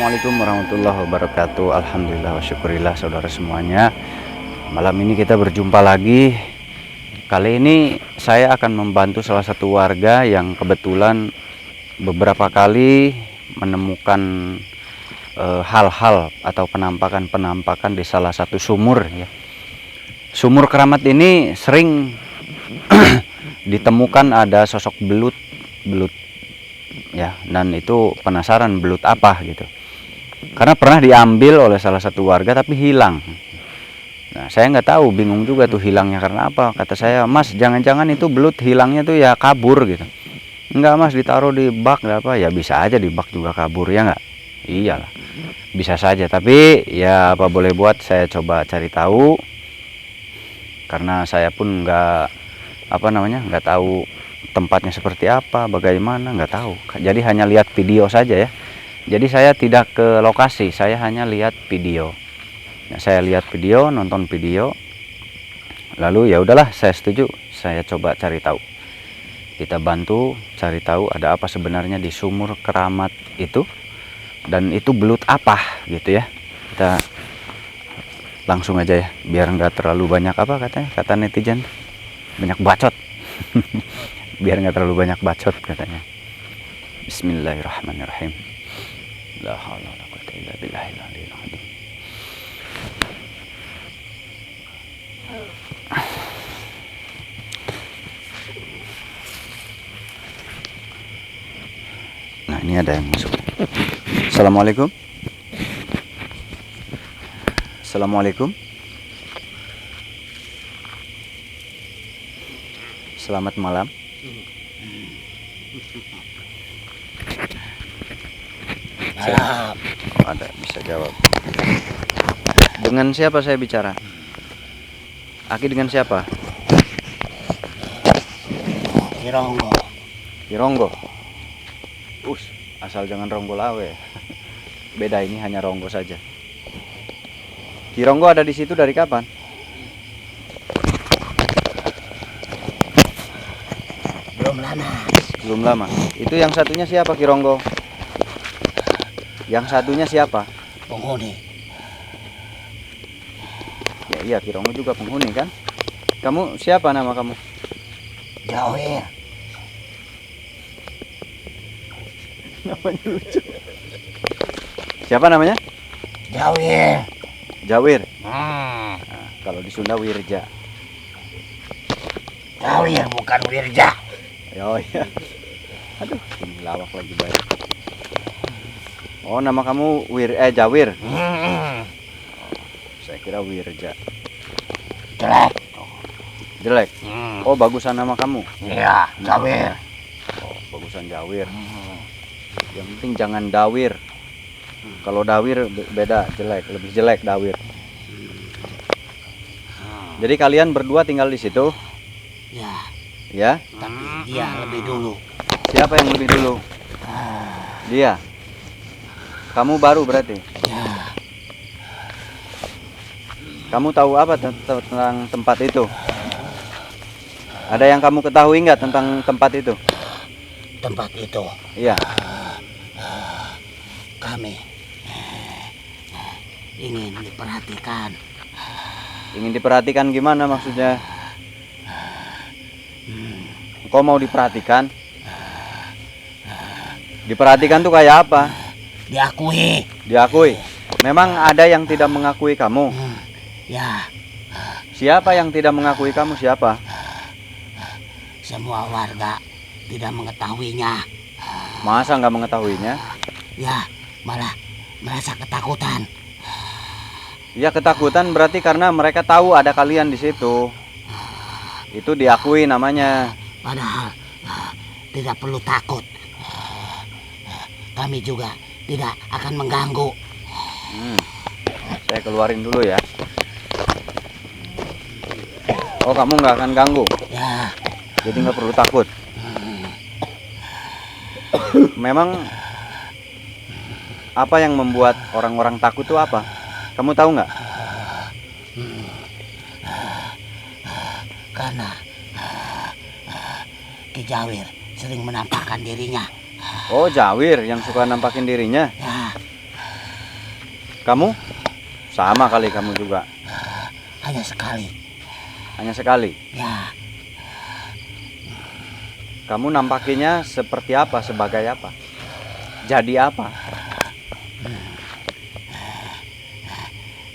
Assalamualaikum warahmatullahi wabarakatuh. Alhamdulillah wa syukurillah saudara semuanya. Malam ini kita berjumpa lagi. Kali ini saya akan membantu salah satu warga yang kebetulan beberapa kali menemukan hal-hal atau penampakan-penampakan di salah satu sumur ya. Sumur Keramat ini sering ditemukan ada sosok belut ya, dan itu penasaran belut apa gitu. Karena pernah diambil oleh salah satu warga tapi hilang. Nah, saya nggak tahu, bingung juga tuh hilangnya karena apa. Kata saya, "Mas, jangan-jangan itu belut hilangnya tuh ya kabur gitu." "Enggak, Mas, ditaruh di bak apa." Ya bisa aja di bak juga kabur ya nggak? Iyalah. Bisa saja, tapi ya apa boleh buat, saya coba cari tahu. Karena saya pun nggak tahu tempatnya seperti apa, bagaimana, nggak tahu. Jadi hanya lihat video saja ya. Jadi saya tidak ke lokasi, saya hanya lihat video. Nah, saya lihat video, nonton video, lalu ya udahlah, saya setuju, saya coba cari tahu. Kita bantu cari tahu ada apa sebenarnya di sumur Keramat itu, dan itu belut apa gitu ya. Kita langsung aja ya, biar nggak terlalu banyak kata netizen, banyak bacot. Biar nggak terlalu banyak bacot katanya. Bismillahirrahmanirrahim. La haula wala quwwata illa billahil aliyil azim. Nah, ini ada yang masuk. Assalamualaikum. Assalamualaikum. Selamat malam. Malam. Oh, ada, bisa jawab. Dengan siapa saya bicara? Aki dengan siapa? Kironggo. Kironggo. Asal jangan Ronggo Lawe. Beda, ini hanya Ronggo saja. Kironggo ada di situ dari kapan? Belum lama. Belum lama. Itu yang satunya siapa, Kironggo? Yang satunya siapa? Penghuni. Ya iya, Kironggo juga penghuni kan? Kamu siapa, nama kamu? Jawir. Namanya lucu. Siapa namanya? Jawir. Jawir. Nah, kalau di Sunda Wirja. Jawir bukan Wirja. Oh iya. Aduh, ini lawak lagi baik. Oh, nama kamu Jawir. Saya kira Wirja. Jelek. Jelek. Oh, bagusan nama kamu. Iya, Jawir. Oh, bagusan Jawir. Yang penting jangan Dawir. Kalau Dawir beda, jelek, lebih jelek Dawir. Jadi kalian berdua tinggal di situ? Ya, Ya. tapi dia lebih dulu. Siapa yang lebih dulu? Dia. Kamu baru berarti? Ya, Kamu tahu apa tentang tempat itu? Ada yang kamu ketahui nggak tentang tempat itu? tempat itu Iya. kami ingin diperhatikan. Ingin diperhatikan gimana maksudnya? Kau mau diperhatikan? Diperhatikan tuh kayak apa? Diakui. Diakui. Memang ada yang tidak mengakui kamu? Ya, Siapa yang tidak mengakui kamu? Siapa? semua warga tidak mengetahuinya. Masa nggak mengetahuinya? Ya, malah merasa ketakutan. Ya, ketakutan berarti karena mereka tahu ada kalian di situ. Itu diakui namanya. Padahal tidak perlu takut. Kami juga tidak akan mengganggu. Saya keluarin dulu ya. Oh, kamu nggak akan ganggu? Ya, Jadi nggak perlu takut. Memang apa yang membuat orang-orang takut itu apa? Kamu tahu nggak? karena Ki Jawir sering menampakkan dirinya. Oh, Jawir yang suka nampakin dirinya. Ya, Kamu? Sama kali kamu juga. Hanya sekali. Hanya sekali. Ya, Kamu nampakinya seperti apa? Sebagai apa? Jadi apa?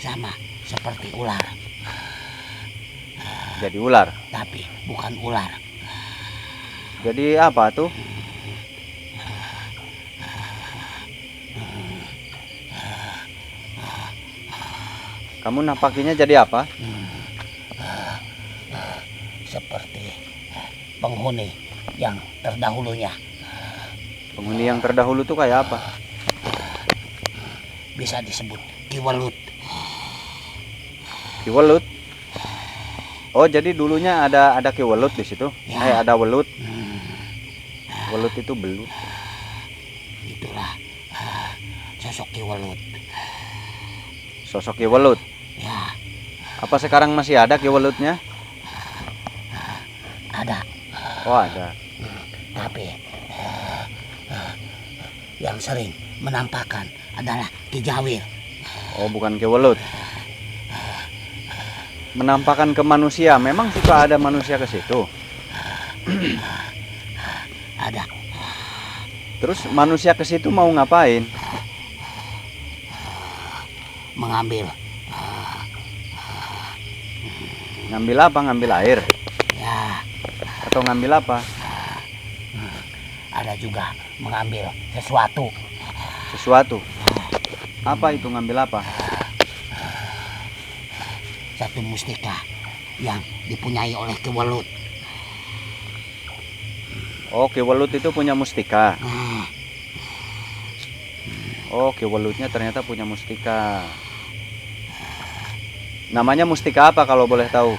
sama seperti ular, Jadi ular. tapi bukan ular. Jadi apa tuh? Kamu nampakinya jadi apa? Seperti penghuni yang terdahulunya. Penghuni yang terdahulu tuh kayak apa? Bisa disebut Kiwelut. Kiwelut. Oh, jadi dulunya ada kiwelut di situ. Ya. Ada welut. Welut itu belut. Itulah sosok Kiwelut. Sosok kiwelut. Ya, Apa sekarang masih ada kiwelutnya? ada. Oh, ada. Tapi yang sering menampakkan adalah Kijawir. Oh, bukan kiwelut. Menampakkan ke manusia. Memang suka ada manusia ke situ. Ada. Terus manusia ke situ mau ngapain? Mengambil. Ngambil apa? Ngambil air? Ya, Atau ngambil apa? ada juga mengambil sesuatu. Sesuatu. Apa itu ngambil apa? Satu mustika yang dipunyai oleh Kiwelut. Oh, kiwelut itu punya mustika. Oh, kiwelutnya ternyata punya mustika. Namanya mustika apa kalau boleh tahu?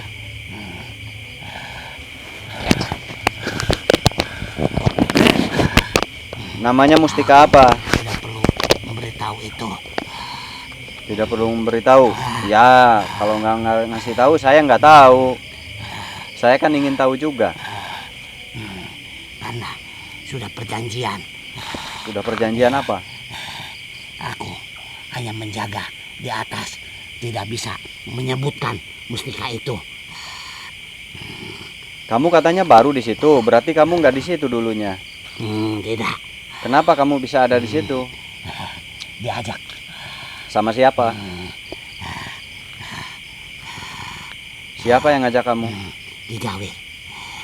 Namanya mustika apa? Tidak perlu memberitahu itu. Tidak perlu memberitahu. Ya, kalau nggak ngasih tahu saya nggak tahu. Saya kan ingin tahu juga. Karena sudah perjanjian. Sudah perjanjian apa? Aku hanya menjaga di atas. Tidak bisa menyebutkan mustika itu. Kamu katanya baru di situ, berarti kamu nggak di situ dulunya. Tidak. Kenapa kamu bisa ada di situ? Diajak. Sama siapa? Siapa yang ngajak kamu? Kijawir.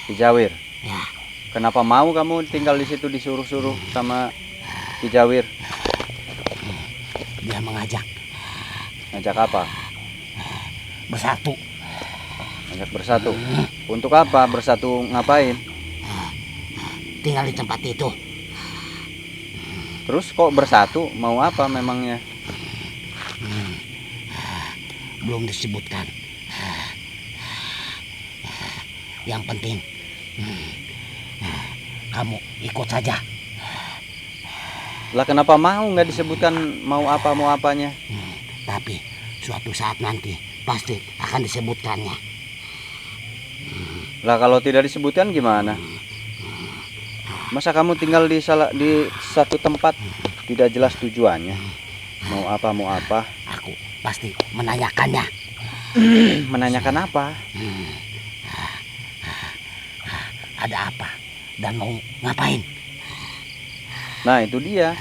Kijawir. Ya, Kenapa mau kamu tinggal di situ disuruh-suruh sama Kijawir? dia mengajak Ngajak apa? bersatu. Ngajak bersatu. Untuk apa? Bersatu ngapain? Tinggal di tempat itu. Terus kok bersatu? Mau apa memangnya? Belum disebutkan. Yang penting kamu ikut saja. Lah kenapa mau nggak disebutkan mau apa mau apanya? Tapi suatu saat nanti pasti akan disebutkannya. Lah kalau tidak disebutkan gimana? Masa kamu tinggal di satu tempat tidak jelas tujuannya? Mau apa mau apa? Aku pasti menanyakannya. Menanyakan apa? Ada apa dan mau ngapain? Nah itu dia.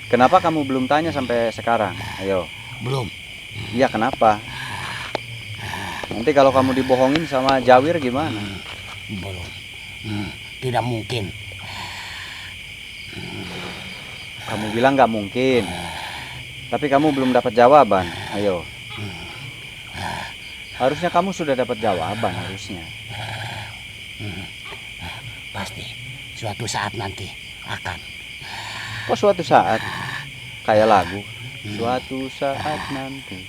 Kenapa kamu belum tanya sampai sekarang? Ayo. Belum. Iya kenapa? Nanti kalau kamu dibohongin sama Jawir gimana? Belum. Tidak mungkin. Kamu bilang nggak mungkin. Tapi kamu belum dapat jawaban. Ayo. Harusnya kamu sudah dapat jawaban harusnya. Pasti suatu saat nanti akan. Kok suatu saat? Kayak lagu. Suatu saat nanti.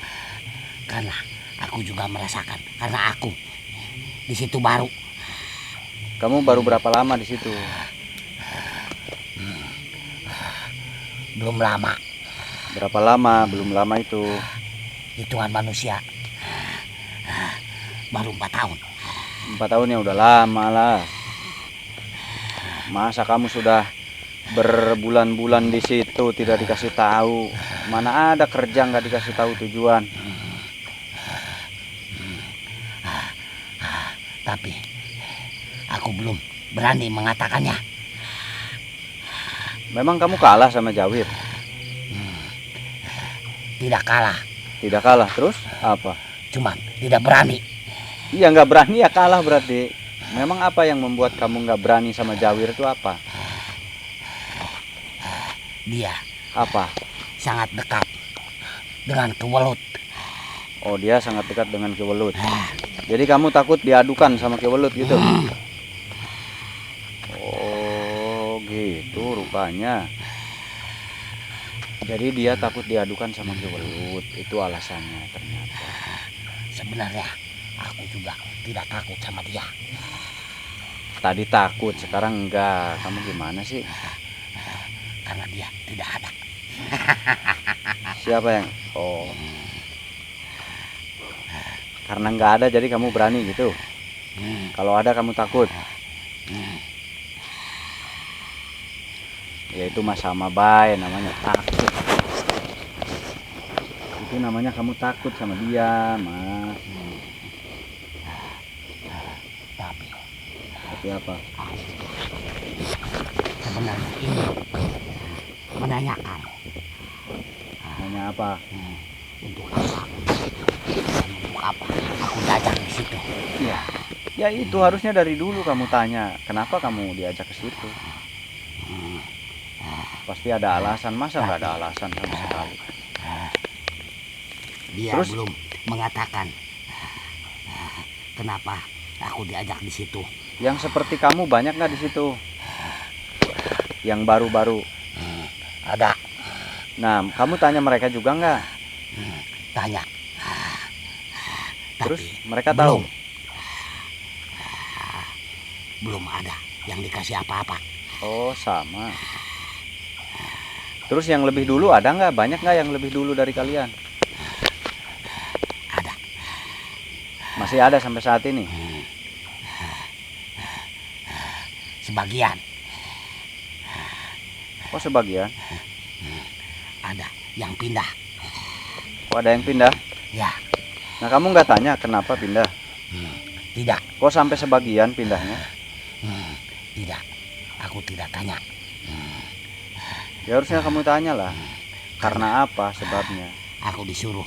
Karena aku juga merasakan. Karena aku di situ baru. Kamu baru berapa lama di situ? Belum lama. Berapa lama? Belum lama itu. Hitungan manusia baru 4 tahun. 4 tahun ya udah lama lah. Masa kamu sudah berbulan-bulan di situ tidak dikasih tahu. Mana ada kerja nggak dikasih tahu tujuan. Tapi aku belum berani mengatakannya. Memang kamu kalah sama Jawir? Tidak kalah, Tidak kalah, terus apa? cuman tidak berani. Iya, nggak berani ya kalah berarti. Memang apa yang membuat kamu nggak berani sama Jawir itu apa? Dia Apa? sangat dekat dengan Kewelut. Oh, dia sangat dekat dengan Ki Welut. Jadi kamu takut diadukan sama Ki Welut gitu? Oh, gitu rupanya. Jadi dia takut diadukan sama Ki Welut. Itu alasannya ternyata. Sebenarnya aku juga tidak takut sama dia. Tadi takut, sekarang enggak. Kamu gimana sih? Karena dia tidak ada. Siapa yang? Oh. Karena nggak ada jadi kamu berani gitu. Kalau ada kamu takut. Ya itu mas sama bay namanya takut. Itu namanya kamu takut sama dia, Mas. Tapi apa? Sebenarnya ini menanyakan Nanya apa? untuk apa dan untuk apa aku diajak di situ. Iya. Ya itu harusnya dari dulu kamu tanya. Kenapa kamu diajak ke situ? Pasti ada alasan. Masa nggak ada alasan sama sekali? Dia Terus? belum mengatakan kenapa aku diajak di situ. Yang seperti kamu banyak nggak di situ? Yang baru-baru. Ada. Nah, kamu tanya mereka juga nggak? Tanya. Terus Tapi mereka tahu? belum ada yang dikasih apa-apa. Oh, sama. Terus yang lebih dulu ada nggak? Banyak nggak yang lebih dulu dari kalian? Ada. Masih ada sampai saat ini? Sebagian. Oh, sebagian. Ada yang pindah. Oh, ada yang pindah? Ya. Nah, kamu nggak tanya kenapa pindah? Tidak. Kok sampai sebagian pindahnya? Tidak. Aku tidak tanya. Ya harusnya kamu tanya lah. Karena apa sebabnya? Aku disuruh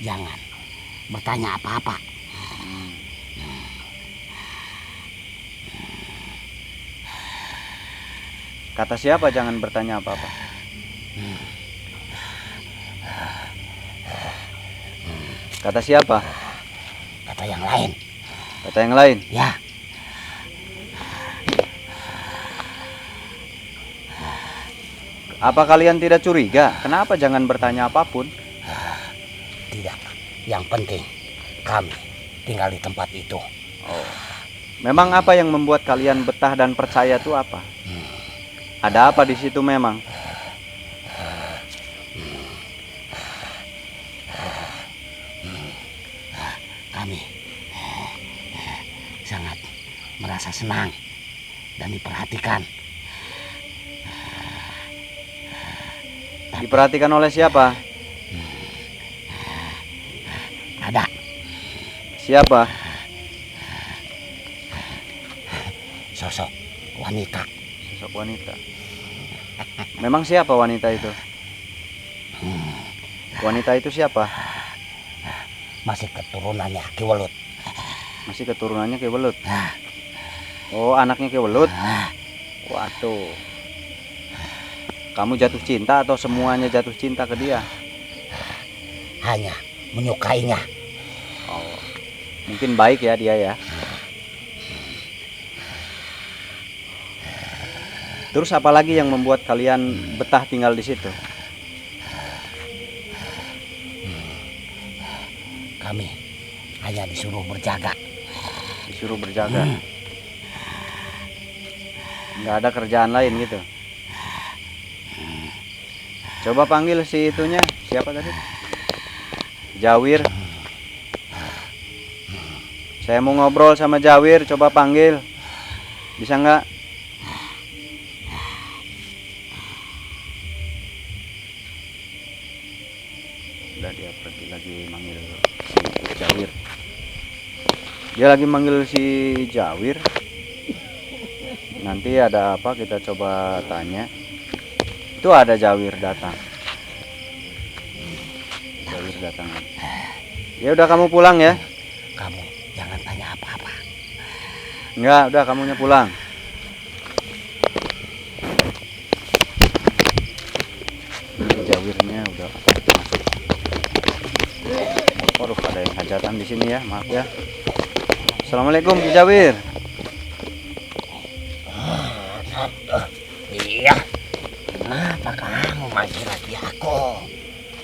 jangan bertanya apa-apa. Kata siapa jangan bertanya apa-apa? Kata siapa? Kata yang lain. Kata yang lain. Ya. Apa kalian tidak curiga? Kenapa jangan bertanya apapun? Tidak. Yang penting kami tinggal di tempat itu. Oh. Memang apa yang membuat kalian betah dan percaya itu apa? Ada apa di situ memang? Kami sangat merasa senang dan diperhatikan. Diperhatikan oleh siapa? Ada Siapa? sosok wanita. Sosok wanita. Memang siapa wanita itu? Wanita itu siapa? Masih keturunannya Ki Welut. Masih keturunannya Ki Welut. Oh, anaknya Ki Welut. Waduh. Kamu jatuh cinta atau semuanya jatuh cinta ke dia? Hanya menyukainya. Oh. Mungkin baik ya dia ya. Terus apa lagi yang membuat kalian betah tinggal di situ? Kami hanya disuruh berjaga. Disuruh berjaga. Nggak ada kerjaan lain gitu. Coba panggil si itunya. Siapa tadi? Jawir. Saya mau ngobrol sama Jawir. Coba panggil. Bisa nggak? Jawir. Dia lagi manggil si Jawir. Nanti ada apa kita coba tanya. Itu ada Jawir datang. Jawir datang. Ya udah kamu pulang ya. Kamu jangan tanya apa-apa. Enggak, udah kamunya pulang. Ini Jawirnya udah masuk. Waduh, ada yang hajatan di sini ya, maaf ya. Assalamualaikum Ki Jawir. Iya. Kenapa kamu manggil lagi aku?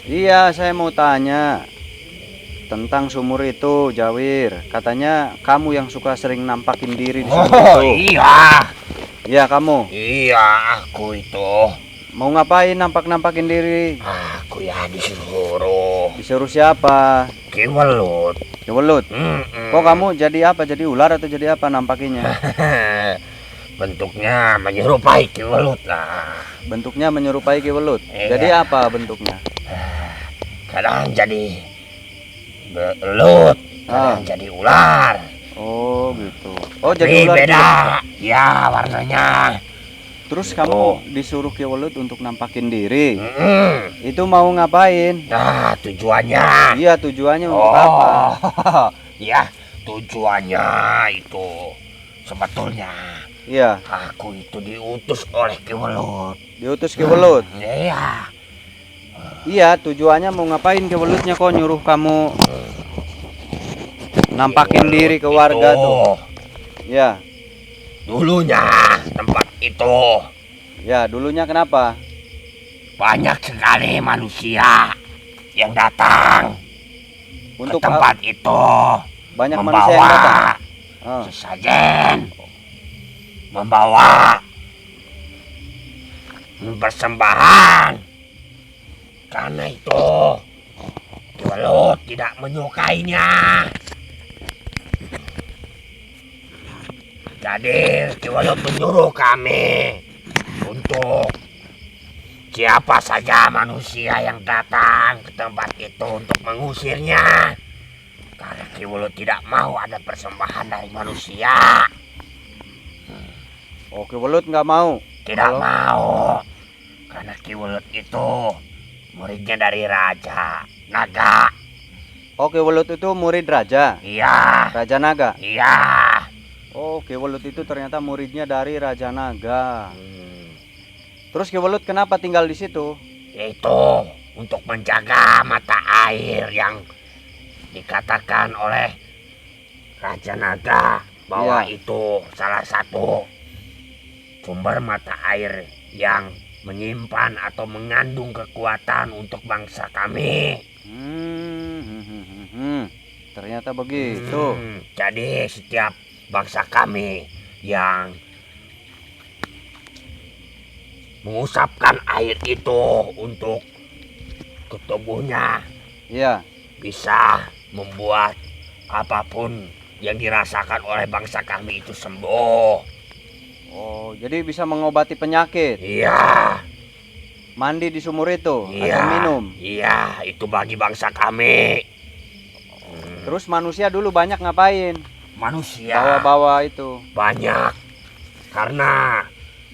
Iya, saya mau tanya tentang sumur itu, Jawir. Katanya kamu yang suka sering nampakin diri di sumur Oh itu. iya. Iya, kamu. Iya, aku itu. Mau ngapain nampak-nampakin diri? Aku ya disuruh. Disuruh siapa? Kewelut. Kewelut. Kok kamu jadi apa? Jadi ular atau jadi apa nampakinya? Bentuknya menyerupai kewelut lah. Bentuknya menyerupai kewelut. Iya. Jadi apa bentuknya? Kadang jadi belut, kadang jadi ular. Oh gitu. Oh Tapi jadi ular beda. juga. Ya warnanya. Terus Gitu. kamu disuruh kewelut untuk nampakin diri. Itu mau ngapain? Nah tujuannya. Iya tujuannya untuk apa? Ya tujuannya itu sebetulnya Iya. aku itu diutus oleh kewelut. Diutus kewelut. Iya. Iya tujuannya mau ngapain kewelutnya kok nyuruh kamu nampakin diri ke warga tuh? Ya. Dulunya tempat itu Ya dulunya kenapa? banyak sekali manusia yang datang Untuk ke tempat itu banyak manusia yang datang. membawa Oh. sesajen, membawa persembahan. Karena itu kewelut tidak menyukainya. Jadi kewelut menyuruh kami untuk siapa saja manusia yang datang ke tempat itu untuk mengusirnya. Karena kewelut tidak mau ada persembahan dari manusia. Oh kewelut nggak mau. Tidak Kalau- mau. Karena kewelut itu muridnya dari Raja Naga. Oh kewelut itu murid raja. Iya. Raja Naga. Iya. Oh kewelut itu ternyata muridnya dari Raja Naga. Terus kewelut kenapa tinggal di situ? Itu untuk menjaga mata air yang dikatakan oleh Raja Naga bahwa Iya. itu salah satu sumber mata air yang menyimpan atau mengandung kekuatan untuk bangsa kami. Ternyata begitu. Jadi setiap bangsa kami yang mengusapkan air itu untuk ke tubuhnya Iya. bisa membuat apapun yang dirasakan oleh bangsa kami itu sembuh. Oh jadi bisa mengobati penyakit. Iya. Mandi di sumur itu Iya. atau minum. Iya, itu bagi bangsa kami. Terus manusia dulu banyak ngapain? Manusia Bawa-bawa itu. banyak karena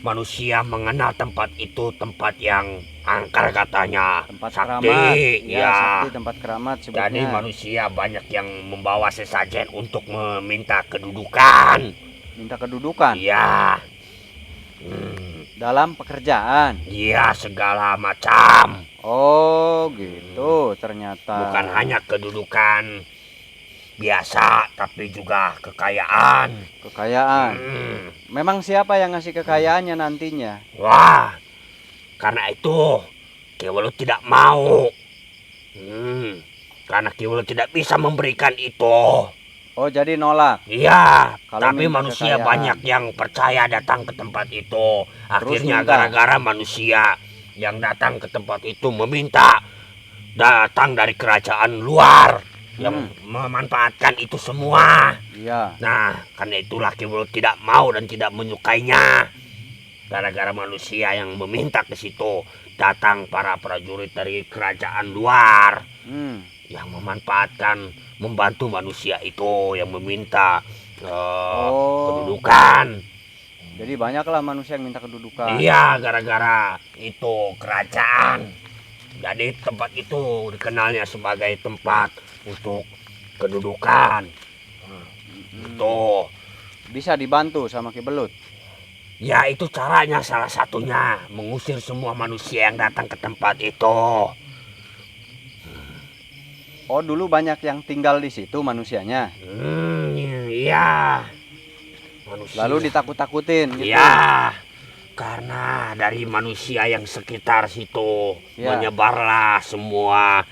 manusia mengenal tempat itu tempat yang angker katanya. Tempat sakti. keramat. Ya. Sakti tempat keramat sebutnya. Jadi manusia banyak yang membawa sesajen untuk meminta kedudukan. Minta kedudukan Iya. dalam pekerjaan. Iya, segala macam. Oh gitu ternyata. Bukan hanya kedudukan biasa, tapi juga kekayaan. Kekayaan. Memang siapa yang ngasih kekayaannya nantinya? Wah, karena itu kewelut tidak mau. Karena kewelut tidak bisa memberikan itu. Oh jadi nolak. Iya, Kalau tapi minta manusia kekayaan. banyak yang percaya datang ke tempat itu. Akhirnya minta. gara-gara manusia yang datang ke tempat itu meminta datang dari kerajaan luar yang memanfaatkan itu semua. Iya. Nah, karena itulah kewelut tidak mau dan tidak menyukainya. Gara-gara manusia yang meminta ke situ datang para prajurit dari kerajaan luar yang memanfaatkan membantu manusia itu yang meminta Oh, kedudukan. jadi banyaklah manusia yang minta kedudukan. Iya, gara-gara itu kerajaan. Jadi tempat itu dikenalnya sebagai tempat untuk kedudukan. Itu. Bisa dibantu sama Ki Belut. Ya itu caranya salah satunya. Mengusir semua manusia yang datang ke tempat itu. Oh, dulu banyak yang tinggal di situ manusianya. Iya. Manusia. Lalu ditakut-takutin gitu. Iya. Karena dari manusia yang sekitar situ Ya. menyebarlah semua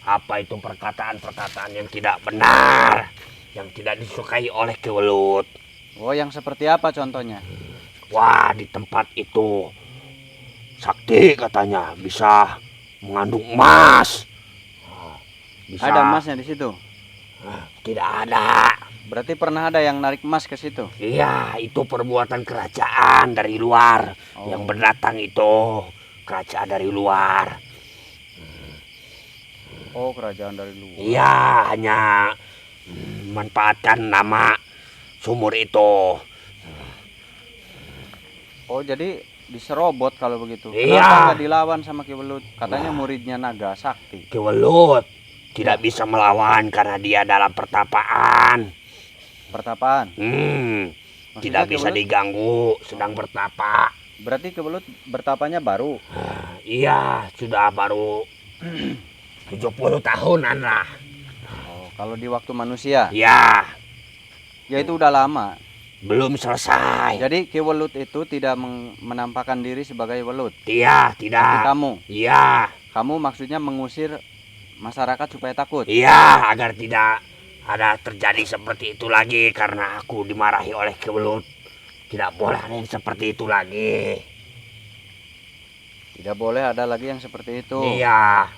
apa itu perkataan-perkataan yang tidak benar, yang tidak disukai oleh Ki Welut. Oh, yang seperti apa contohnya? Wah, di tempat itu sakti katanya bisa mengandung emas. Bisa. Ada emasnya di situ. Tidak ada. Berarti pernah ada yang narik emas ke situ. Iya, itu perbuatan kerajaan dari luar. Oh. Yang berdatang itu kerajaan dari luar. Oh, kerajaan dari luar. Iya, hanya memanfaatkan nama sumur itu. Oh, jadi diserobot kalau begitu. Iya. Kenapa nggak dilawan sama Ki Welut? Katanya muridnya Naga Sakti. Ki Welut tidak bisa melawan karena dia dalam pertapaan. Pertapaan. Tidak Maksudnya Ki bisa Welut- diganggu, sedang bertapa. Berarti Ki Welut bertapanya baru. Iya, sudah baru 70 tahunan lah. Oh, kalau di waktu manusia, Ya, ya itu udah lama. belum selesai. Jadi Ki Welut itu tidak menampakkan diri sebagai Welut. Iya, Tapi tidak. kamu, Iya, kamu maksudnya mengusir masyarakat supaya takut. iya, agar tidak ada terjadi seperti itu lagi karena aku dimarahi oleh Ki Welut. Tidak boleh ada yang seperti itu lagi. Tidak boleh ada lagi yang seperti itu. Iya,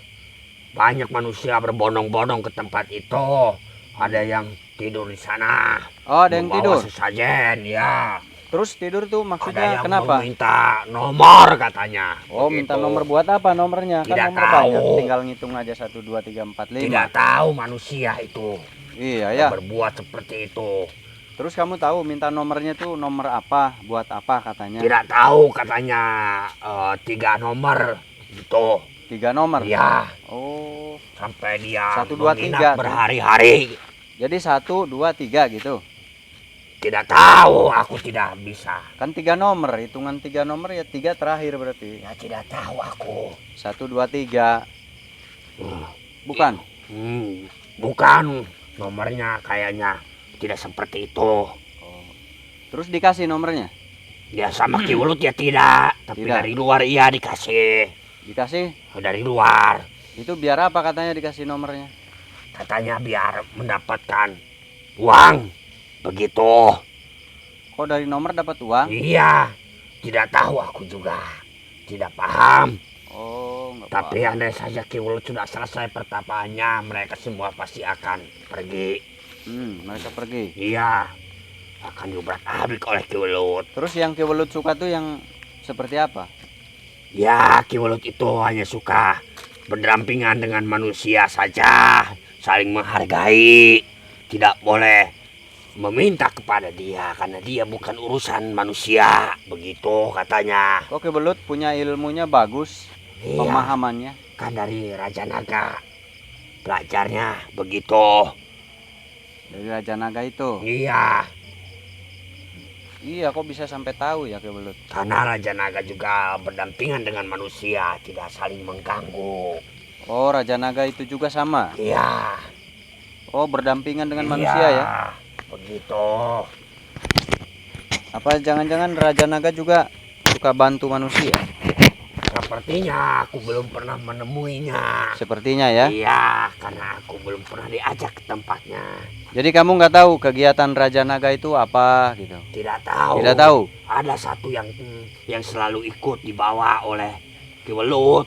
banyak manusia berbondong-bondong ke tempat itu. Ada yang tidur di sana. Oh, ada yang membawa tidur. sesajen, ya. Terus tidur tuh Ada maksudnya yang kenapa? meminta nomor katanya. Oh, Begitu. minta nomor buat apa nomornya? Kan Tidak nomor tahu. banyak, tinggal ngitung aja 1 2 3 4 5. Tidak tahu manusia itu Iya ya. berbuat seperti itu. Terus kamu tahu minta nomornya tuh nomor apa, buat apa katanya? Tidak tahu katanya 3 nomor gitu. 3 nomor. Ya, Oh, sampai dia 1, 2, 3 menginap tuh. berhari-hari. jadi 1 2 3 gitu. Tidak tahu, aku tidak bisa. Kan 3 nomor, hitungan 3 nomor ya 3 terakhir berarti. Ya tidak tahu aku. 1 2 3. Bukan. Bukan, nomornya kayaknya tidak seperti itu. Oh. Terus dikasih nomornya? Dia sama Ki Welut ya tidak, tapi Tidak. dari luar iya dikasih. Dikasih. Dari luar. Itu biar apa katanya dikasih nomornya? Katanya biar mendapatkan uang. Begitu. Kok dari nomor dapat uang? Iya, tidak tahu aku juga. Tidak paham. Oh, enggak Tapi apa. andai saja Ki Welut sudah selesai pertapaannya, mereka semua pasti akan pergi. Mereka pergi. Iya, akan diobrak-abrik oleh Ki Welut. Terus yang Ki Welut suka tuh yang seperti apa? Ya, Ki Welut itu hanya suka berdampingan dengan manusia saja, saling menghargai. Tidak boleh meminta kepada dia karena dia bukan urusan manusia, begitu katanya. Kok Ki Welut punya ilmunya bagus, Iya, pemahamannya. kan dari Raja Naga belajarnya begitu. Dari Raja Naga itu. Iya, Iya, kok bisa sampai tahu ya Ki Welut? karena Raja Naga juga berdampingan dengan manusia, tidak saling mengganggu. Oh, Raja Naga itu juga sama. Iya. Oh, berdampingan dengan Iya, manusia ya? begitu. Apa jangan-jangan Raja Naga juga suka bantu manusia? Sepertinya aku belum pernah menemuinya. Sepertinya ya. Iya, karena aku belum pernah diajak ke tempatnya. Jadi kamu nggak tahu kegiatan Raja Naga itu apa gitu? Tidak tahu. Tidak tahu. Ada satu yang selalu ikut dibawa oleh Ki Welut.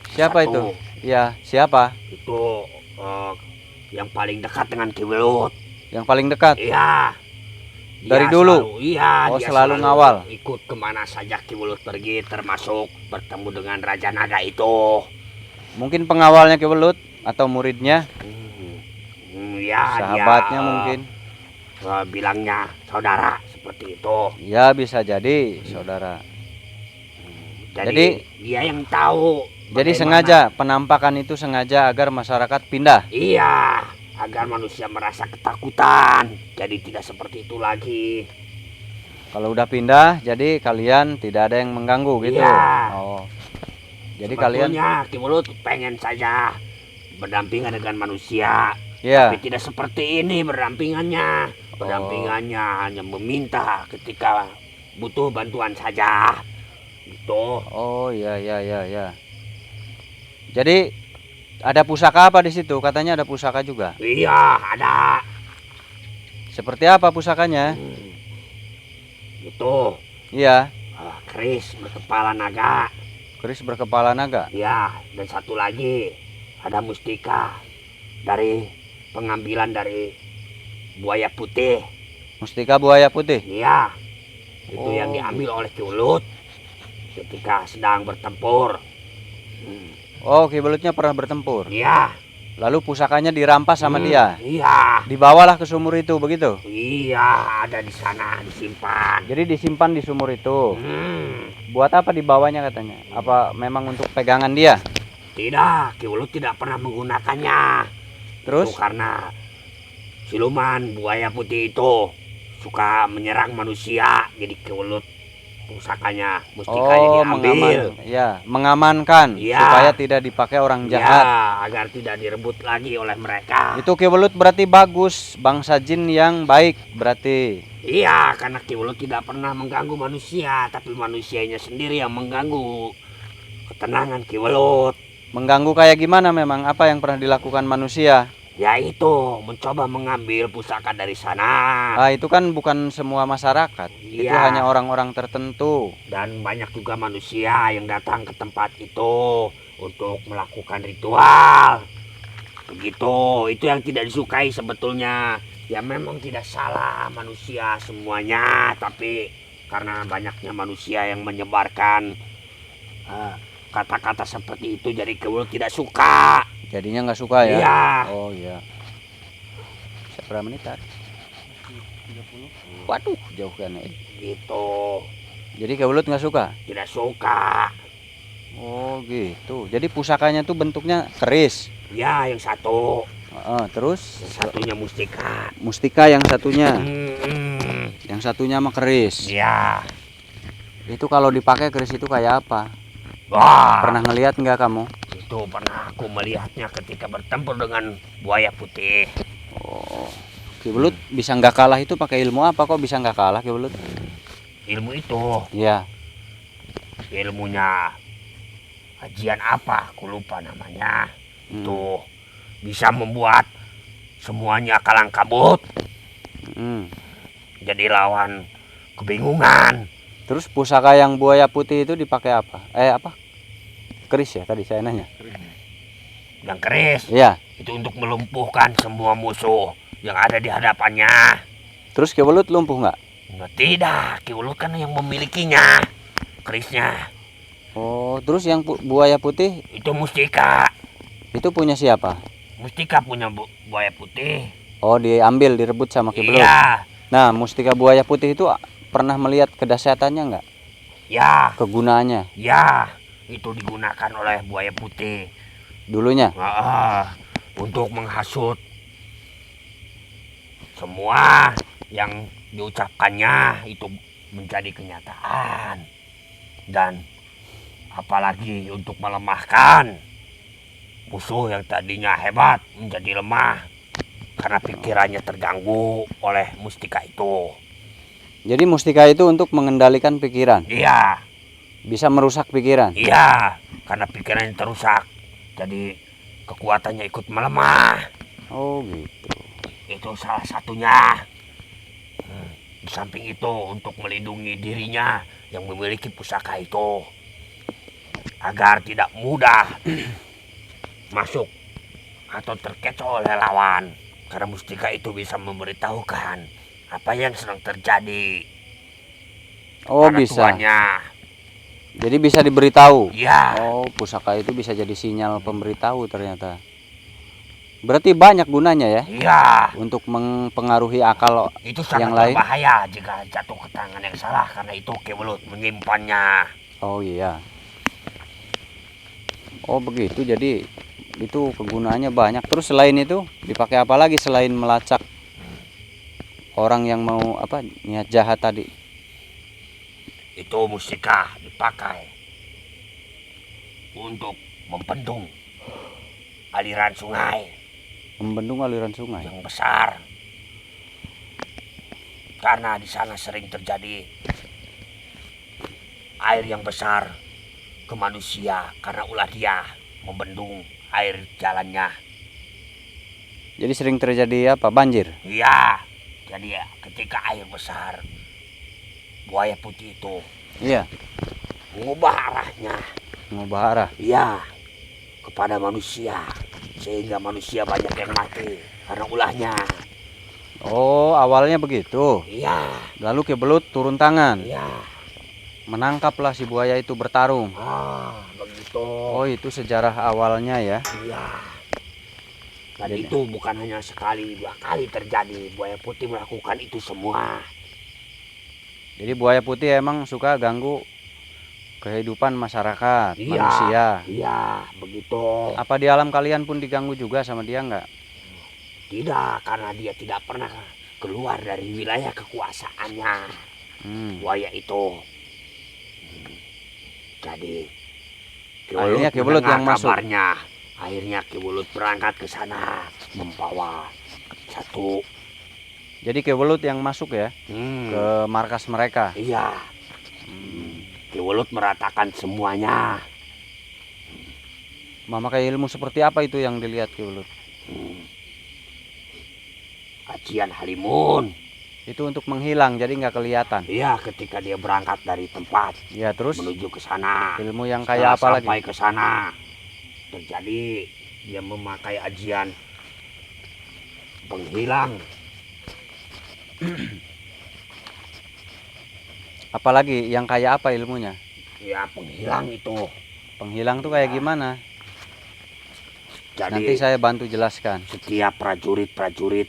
Siapa Satu. itu? Ya, siapa? Itu yang paling dekat dengan Ki Welut. Yang paling dekat? Iya. Dari Dia dulu? Selalu, iya, Oh, dia selalu ngawal. Ikut kemana saja Ki Welut pergi, termasuk bertemu dengan Raja Naga itu. Mungkin pengawalnya Ki Welut atau muridnya? Ya, Sahabatnya dia, mungkin. bilangnya saudara seperti itu. Ya bisa jadi saudara. Jadi dia yang tahu. Jadi bagaimana- sengaja penampakan itu sengaja agar masyarakat pindah. Iya, agar manusia merasa ketakutan. Jadi tidak seperti itu lagi. Kalau udah pindah, jadi kalian tidak ada yang mengganggu gitu. Iya. Oh. Jadi kalian, Sebetulnya Ki Mulut pengen saja berdampingan dengan manusia. ya. Tapi tidak seperti ini berdampingannya. Berdampingannya hanya meminta ketika butuh bantuan saja. Gitu. Oh ya ya ya ya. Jadi ada pusaka apa di situ? Katanya ada pusaka juga. Iya, ada. Seperti apa pusakanya? Itu Iya, keris berkepala naga. keris berkepala naga. Ya, dan satu lagi ada mustika dari pengambilan dari buaya putih. Mustika buaya putih. Iya, itu Oh. yang diambil oleh Ki Ulut ketika sedang bertempur. Oh, Ki Belutnya pernah bertempur. Iya. Lalu pusakanya dirampas sama dia. Iya. Dibawalah ke sumur itu, begitu. Iya, ada di sana disimpan. Jadi disimpan di sumur itu. Hmm, Buat apa dibawanya katanya? Apa memang untuk pegangan dia? tidak, Ki Ulut tidak pernah menggunakannya. Terus? Itu karena siluman buaya putih itu suka menyerang manusia. Jadi Ki Ulut pusakanya, mustikanya diambil. mengamankan Iya. supaya tidak dipakai orang jahat. Ya, agar tidak direbut lagi oleh mereka. Itu Ki Belut berarti bagus, bangsa jin yang baik berarti. Iya, karena Ki Ulut tidak pernah mengganggu manusia, tapi manusianya sendiri yang mengganggu ketenangan Ki Ulut. Mengganggu kayak gimana memang? Apa yang pernah dilakukan manusia? Yaitu mencoba mengambil pusaka dari sana. Ah, itu kan bukan semua masyarakat. Itu Iya. hanya orang-orang tertentu. Dan banyak juga manusia yang datang ke tempat itu untuk melakukan ritual. Begitu, itu yang tidak disukai sebetulnya. Ya memang tidak salah manusia semuanya, tapi karena banyaknya manusia yang menyebarkan kata-kata seperti itu, jadi Ki Ulut tidak suka. Jadinya nggak suka ya? Iya. Oh iya. Berapa menit tadi? 30. Waduh, jauh kan ya. Gitu, Jadi Ki Belut nggak suka? tidak suka. Oh gitu. Jadi pusakanya tuh bentuknya keris. Ya, yang satu, Terus yang satunya mustika. mustika yang satunya. Hmm, Yang satunya mah keris. ya. Itu kalau dipakai keris itu kayak apa? Wah, Pernah ngelihat nggak kamu? itu pernah aku melihatnya ketika bertempur dengan buaya putih. Oh, Ki Belut bisa nggak kalah itu pakai ilmu apa kok bisa nggak kalah Ki Belut? Ilmu itu, Iya. ilmunya ajian apa, aku lupa namanya. Hmm. Itu bisa membuat semuanya kalang kabut, Hmm. jadi lawan kebingungan. Terus pusaka yang buaya putih itu dipakai apa? Apa? Keris ya tadi saya nanya. Yang keris, Iya. itu untuk melumpuhkan semua musuh yang ada di hadapannya. Terus Ki Belut lumpuh nggak? Nah, tidak, Ki Ulut kan yang memilikinya, kerisnya. Oh, terus yang buaya putih Itu mustika. itu punya siapa? Mustika punya buaya putih. Oh, diambil, direbut sama Ki Belut. Iya, Nah, mustika buaya putih itu pernah melihat kedahsyatannya nggak? ya, Kegunaannya ya. Itu digunakan oleh buaya putih. dulunya? Untuk menghasut semua yang diucapkannya itu menjadi kenyataan. Dan apalagi untuk melemahkan musuh yang tadinya hebat menjadi lemah karena pikirannya terganggu oleh mustika itu. Jadi mustika itu untuk mengendalikan pikiran, Iya, bisa merusak pikiran. iya, karena pikirannya terusak, jadi kekuatannya ikut melemah. Oh gitu. Itu salah satunya. Di samping itu untuk melindungi dirinya yang memiliki pusaka itu agar tidak mudah masuk atau terkecoh oleh lawan, karena mustika itu bisa memberitahukan apa yang sedang terjadi Oh pada bisa. tuannya. Jadi bisa diberitahu. Ya, Oh, pusaka itu bisa jadi sinyal pemberitahu ternyata. Berarti banyak gunanya ya Iya, untuk mempengaruhi akal itu sangat yang lain. berbahaya jika jatuh ke tangan yang salah karena itu Kewelut menyimpannya. Oh iya. Oh begitu. Jadi itu kegunaannya banyak. Terus selain itu dipakai apa lagi selain melacak orang yang mau apa niat jahat tadi? Itu mustika dipakai untuk membendung aliran sungai Membendung aliran sungai. yang besar. Karena di sana sering terjadi air yang besar ke manusia karena ulah dia membendung air jalannya. Jadi sering terjadi apa? Banjir. Iya, jadi ya ketika air besar, buaya putih itu Iya. mengubah arahnya, Mengubah arah. iya, kepada manusia, sehingga manusia banyak yang mati karena ulahnya. Oh awalnya begitu. Iya, Lalu Kebelut turun tangan. iya, Menangkaplah si buaya itu bertarung. begitu. Oh itu sejarah awalnya ya. Iya. Dan Jadi- itu bukan hanya sekali, 2 kali terjadi. Buaya putih melakukan itu semua. Jadi buaya putih emang suka ganggu kehidupan masyarakat, Iya. manusia. Iya, begitu. Apa di alam kalian pun diganggu juga sama dia nggak? Tidak, karena dia tidak pernah keluar dari wilayah kekuasaannya. Buaya itu. Jadi Akhirnya Kewelut mendengar yang masuk. kabarnya. Akhirnya Kewelut berangkat ke sana membawa satu. Jadi Kewelut yang masuk ya ke markas mereka. Iya. Kewelut meratakan semuanya. Memakai ilmu seperti apa itu yang dilihat Kewelut? Ajian Halimun. Itu untuk menghilang jadi nggak kelihatan. Iya, ketika dia berangkat dari tempat Ya terus menuju ke sana. ilmu yang Setelah kayak apa lagi? sampai ke sana, terjadi dia memakai ajian penghilang. Apalagi yang kayak apa ilmunya? Ya, penghilang itu. Penghilang tuh kayak gimana? Jadi Nanti saya bantu jelaskan. setiap prajurit-prajurit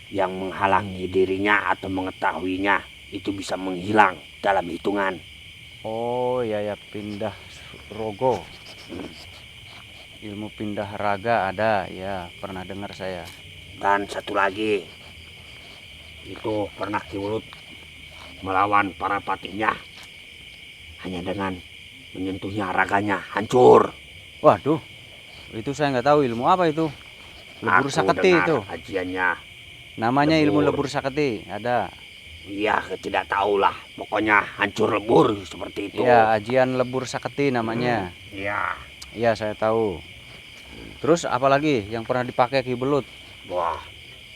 yang menghalangi dirinya atau mengetahuinya itu bisa menghilang dalam hitungan. Oh ya ya pindah rogo. Ilmu pindah raga ada ya pernah dengar saya. Dan satu lagi, itu pernah Kewelut melawan para patihnya hanya dengan menyentuhnya raganya hancur. Waduh, itu saya nggak tahu ilmu apa itu. Lebur Aku saketi dengar itu. Ajiannya. Namanya ilmu lebur. lebur saketi ada. Iya, tidak tahulah. Pokoknya hancur lebur seperti itu. Ya ajian lebur saketi namanya. Iya. Iya saya tahu. Terus apalagi yang pernah dipakai Ki Belut? Wah,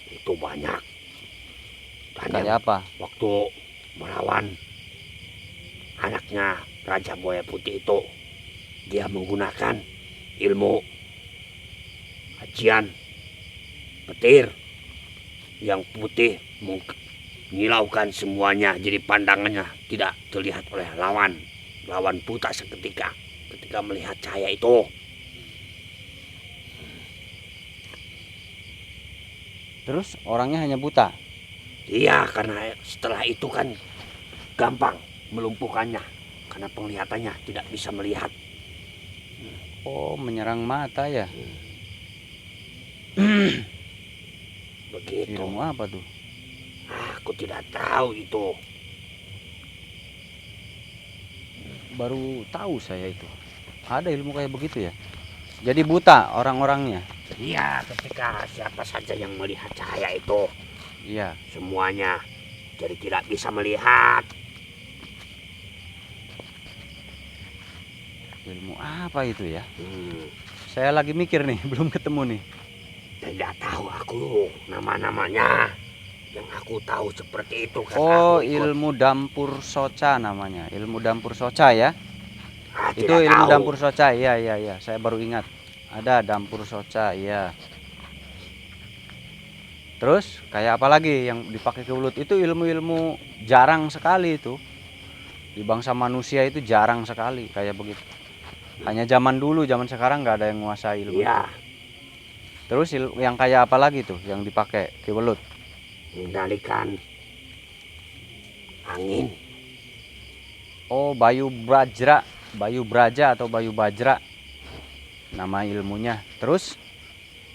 itu banyak. Dan yang Kayak apa? waktu melawan anaknya Raja Buaya Putih itu, dia menggunakan ilmu ajian petir yang putih menyilaukan semuanya, jadi pandangannya tidak terlihat oleh lawan. Lawan buta seketika ketika melihat cahaya itu. Terus orangnya hanya buta. Iya, karena setelah itu kan gampang melumpuhkannya karena penglihatannya tidak bisa melihat. Oh menyerang mata ya. Begitu. Ilmu apa tuh? Aku tidak tahu itu. Baru tahu saya itu. Ada ilmu kayak begitu ya. Jadi buta orang-orangnya. Iya, ketika siapa saja yang melihat cahaya itu, Iya. semuanya jadi tidak bisa melihat. Ilmu apa itu ya? Saya lagi mikir nih, belum ketemu nih. Tidak tahu aku nama-namanya. Yang aku tahu seperti itu kan. Oh, aku ikut. ilmu dampur soca namanya. Ilmu dampur soca ya. Itu Tidak ilmu tahu. dampur soca. Iya, iya, iya. Saya baru ingat. Ada dampur soca, iya. Terus kayak apa lagi yang dipakai Kewelut? Itu ilmu-ilmu jarang sekali itu. Di bangsa manusia itu jarang sekali kayak begitu. Hanya zaman dulu, zaman sekarang nggak ada yang menguasai ilmu. Iya. Terus yang kayak apa lagi tuh yang dipakai Ki Welut? Mengendalikan angin. Oh, Bayu Braja atau Bayu Bajra nama ilmunya. Terus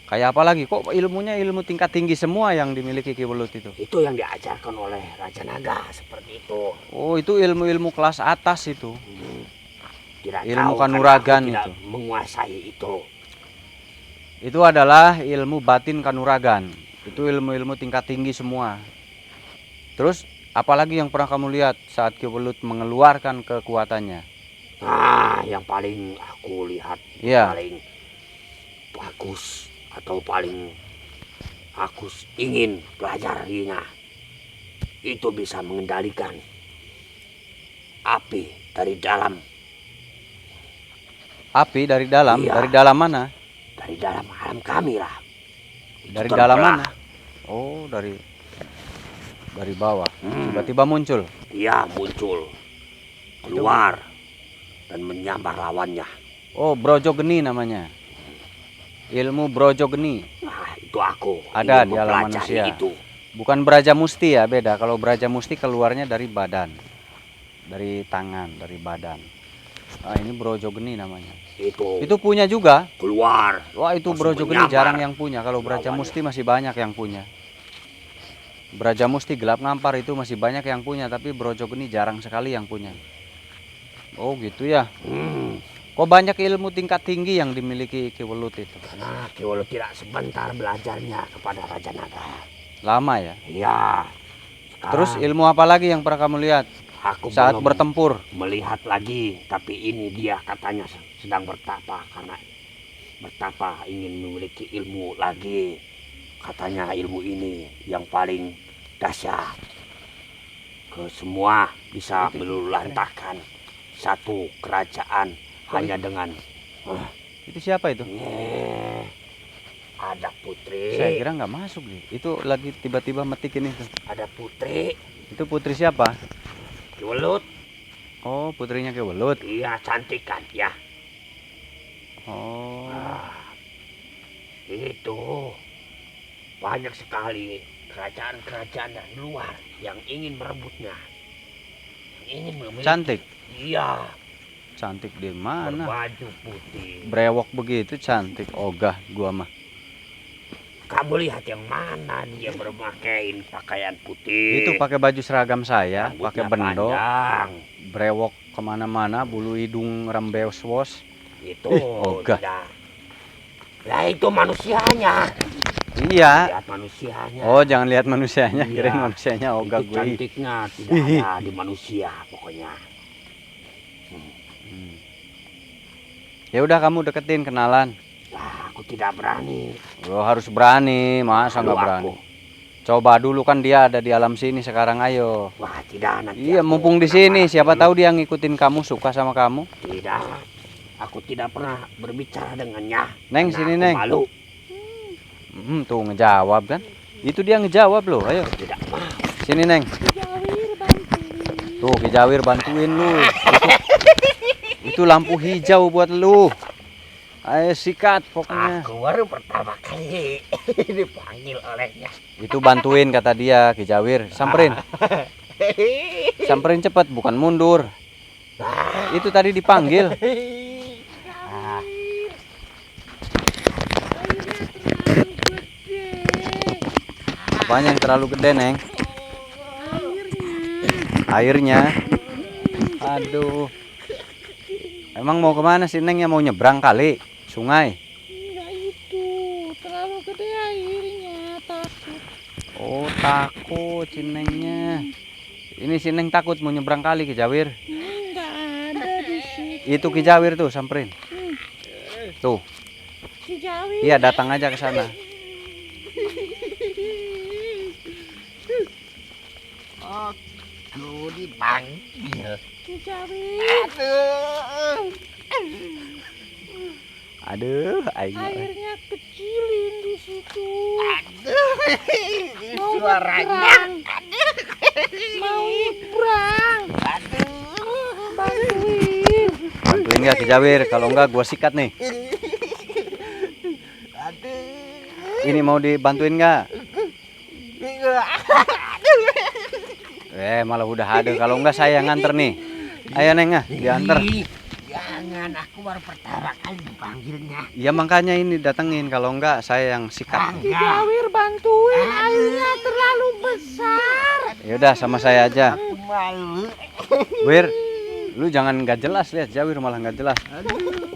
kayak apa lagi? Kok ilmunya ilmu tingkat tinggi semua yang dimiliki Ki Welut itu? Itu yang diajarkan oleh Raja Naga seperti itu. Oh, itu ilmu-ilmu kelas atas itu. Tidak Ilmu tahu, kanuragan karena aku tidak itu. menguasai itu. Itu adalah ilmu batin kanuragan. Itu ilmu-ilmu tingkat tinggi semua. Terus apalagi yang pernah kamu lihat saat Ki Welut mengeluarkan kekuatannya? Nah, yang paling aku lihat Iya. paling bagus atau paling aku ingin pelajarinya itu bisa mengendalikan api dari dalam. Api dari dalam? Iya. Dari dalam mana? Dari dalam alam kami lah. Itu Dari terbelah. dalam mana? Oh, dari bawah. Tiba-tiba muncul. Dia muncul keluar dan menyambar lawannya. Oh, Brojogeni namanya. Ilmu Brojogeni. Nah, itu aku Ada ingin di alam mempelajari manusia. itu. Bukan Braja Musti ya, beda. Kalau Braja Musti keluarnya dari badan. Dari tangan, dari badan. Ah, ini Brojogeni namanya. Itu Punya juga. keluar. Wah, itu Langsung Brojogeni menyambar jarang yang punya. Kalau Braja lawannya. Musti masih banyak yang punya. Braja Musti gelap ngampar itu masih banyak yang punya, tapi Brojogeni jarang sekali yang punya. Oh, gitu ya. Kok banyak ilmu tingkat tinggi yang dimiliki Ki Welut itu? Karena Ki Welut tidak sebentar belajarnya kepada Raja Naga. Lama ya. Iya. Terus Sekarang ilmu apa lagi yang pernah kamu lihat aku saat belum bertempur? melihat lagi, tapi ini dia katanya sedang bertapa karena bertapa ingin memiliki ilmu lagi. Katanya ilmu ini yang paling dahsyat. Ke semua bisa meluluhlantahkan satu kerajaan hanya dengan Itu siapa itu? ada putri. Saya kira nggak masuk nih. Itu lagi tiba-tiba metikin itu. Ada putri. Itu putri siapa? Ki Welut. Oh, putrinya Ki Welut. Iya, cantik kan ya. Oh, Itu banyak sekali kerajaan-kerajaan dari luar yang ingin merebutnya, yang ingin memiliki. cantik. Iya, Cantik di mana? berbaju putih. Brewok begitu cantik. Ogah gua mah. Kamu lihat yang mana dia berpakaian pakaian putih. Itu pakai baju seragam saya, Rambutnya pakai bendo, panjang. brewok kemana-mana, bulu hidung rembes-wos. Itu ogah. tidak. Lah itu manusianya. Iya. Lihat manusianya. Oh, jangan lihat manusianya, Iya. kirain manusianya ogah Itu gue. cantiknya tidak ada di manusia pokoknya. Ya udah kamu deketin kenalan. Nah, aku tidak berani. Lo harus berani, masa Malu nggak berani? aku. Coba dulu kan dia ada di alam sini sekarang, ayo. Wah, tidak nanti. Iya, aku mumpung di kena sini, marah siapa dulu. tahu dia ngikutin kamu, suka sama kamu. Tidak. Aku tidak pernah berbicara dengannya. Neng, karena sini, aku Neng. Malu. Tuh ngejawab kan? Itu dia ngejawab loh, ayo. Tidak mau. Sini, Neng. Tuh, Ki Jawir bantuin lu. Itu lampu hijau buat lu. Ayo sikat pokoknya. Aku baru pertama kali dipanggil olehnya. Itu bantuin kata dia, Ki Jawir. Samperin. Samperin cepet, bukan mundur. Itu tadi dipanggil. Apanya yang terlalu gede, Neng? Airnya. Aduh. Emang mau kemana sih, Neng? Ya mau nyebrang kali sungai? Enggak itu, terlalu gede airnya, takut. Oh, takut si Nengnya. Ini si Neng takut mau nyebrang kali, Ki Jawir. Enggak ada di situ. Itu Ki Jawir tuh, samperin. Tuh. Ki Jawi. Iya, datang aja ke sana. Aku dipanggil. Ki Jawi. Aduh, aing. Airnya kecilin di situ. Mau Suaranya. nyebrang. Mau nyebrang. Bantuin. Bantuin nggak Ki Jawir? Kalau enggak gua sikat nih. Aduh. Ini mau dibantuin nggak? Malah udah ada. Kalau enggak saya yang nganter nih. Ayo Neng, diantar. Ih, jangan, aku baru pertama kali dipanggilnya. Ya makanya ini datengin. Kalau enggak saya yang sikat. Ki Jawir bantuin, airnya terlalu besar. Ya udah sama saya aja. Aku malu. Wir, lu jangan nggak jelas, lihat Jawir malah nggak jelas.